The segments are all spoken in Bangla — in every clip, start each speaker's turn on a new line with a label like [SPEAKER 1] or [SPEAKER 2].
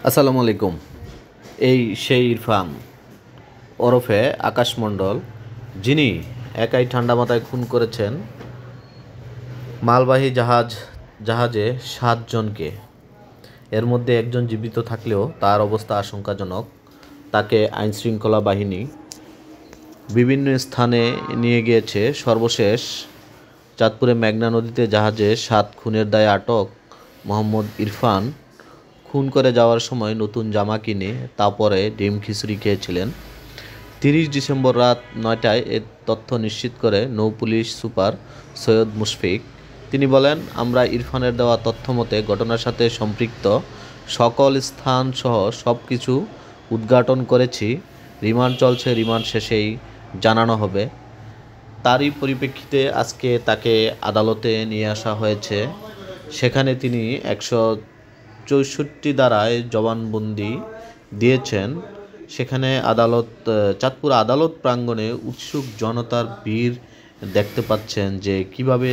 [SPEAKER 1] আসসালামু আলাইকুম। এই সেই ইরফান ওরফে আকাশ মণ্ডল, যিনি একাই ঠান্ডা মাথায় খুন করেছেন মালবাহী জাহাজে ৭ জনকে। এর মধ্যে একজন জীবিত থাকলেও তার অবস্থা আশঙ্কাজনক। তাকে আইনশৃঙ্খলা বাহিনী বিভিন্ন স্থানে নিয়ে গিয়েছে। সর্বশেষ চাঁদপুরে মেঘনা নদীতে জাহাজে ৭ খুনের দায়ে আটক মোহাম্মদ ইরফান খুন করে যাওয়ার সময় নতুন জামা কিনে তা পরে ডিম খিচুড়ি খেয়েছিলেন। ৩০ ডিসেম্বর রাত ৯টায় এ তথ্য নিশ্চিত করে নৌপুলিশ সুপার সৈয়দ মুশফিক। তিনি বলেন, আমরা ইরফানের দেওয়া তথ্য মতে ঘটনার সাথে সম্পৃক্ত সকল স্থানসহ সব কিছু উদ্ঘাটন করেছি। রিমান্ড চলছে, রিমান্ড শেষেই জানানো হবে। তারই পরিপ্রেক্ষিতে আজকে তাকে আদালতে নিয়ে আসা হয়েছে। সেখানে তিনি ১৬৪ ধারায় জবানবন্দি দিয়েছেন। সেখানে চাঁদপুর আদালত প্রাঙ্গণে উৎসুক জনতার ভিড় দেখতে পাচ্ছেন যে কিভাবে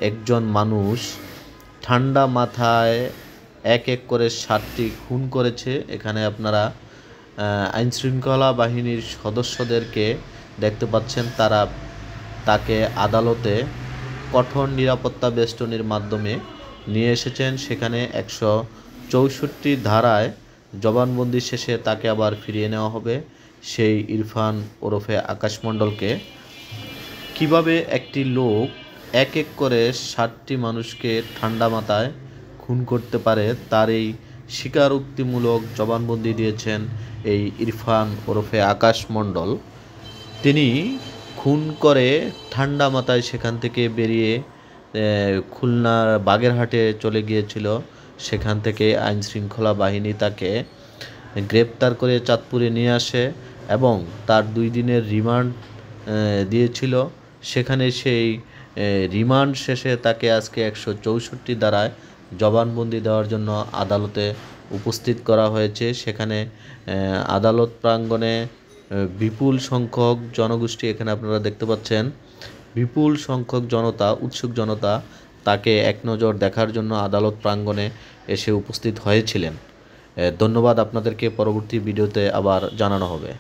[SPEAKER 1] একজন মানুষ ঠান্ডা মাথায় এক এক করে ৭টি খুন করেছে। এখানে আপনারা আইনশৃঙ্খলা বাহিনীর সদস্যদেরকে দেখতে পাচ্ছেন। তারা তাকে আদালতে কঠোর নিরাপত্তা বেষ্টনীর মাধ্যমে নিয়ে এসেছেন। সেখানে ১৬৪ ধারায় জবানবন্দি শেষে তাকে আবার ফিরিয়ে নেওয়া হবে। সেই ইরফান ওরফে আকাশ মণ্ডলকে কিভাবে একটি লোক এক এক করে ৭টি মানুষকে ঠান্ডা মাথায় খুন করতে পারে, তার এই স্বীকারোক্তিমূলক জবানবন্দি দিয়েছেন এই ইরফান ওরফে আকাশ মণ্ডল। তিনি খুন করে ঠান্ডা মাথায় সেখান থেকে বেরিয়ে খুলনার বাগেরহাটে চলে গিয়েছিল। সেখান থেকে আইনশৃঙ্খলা বাহিনী তাকে গ্রেপ্তার করে চাঁদপুরে নিয়ে আসে এবং তার ২ দিনের রিমান্ড দিয়েছিল। সেখানে সেই রিমান্ড শেষে তাকে আজকে ১৬৪ ধারায় জবানবন্দি দেওয়ার জন্য আদালতে উপস্থিত করা হয়েছে। সেখানে আদালত প্রাঙ্গণে বিপুল সংখ্যক জনগোষ্ঠী, এখানে আপনারা দেখতে পাচ্ছেন বিপুল সংখ্যক জনতা, উৎসুক জনতা তাকে এক নজর দেখার জন্য আদালত প্রাঙ্গণে এসে উপস্থিত হয়েছিলেন। ধন্যবাদ আপনাদেরকে। পরবর্তী ভিডিওতে আবার জানানো হবে।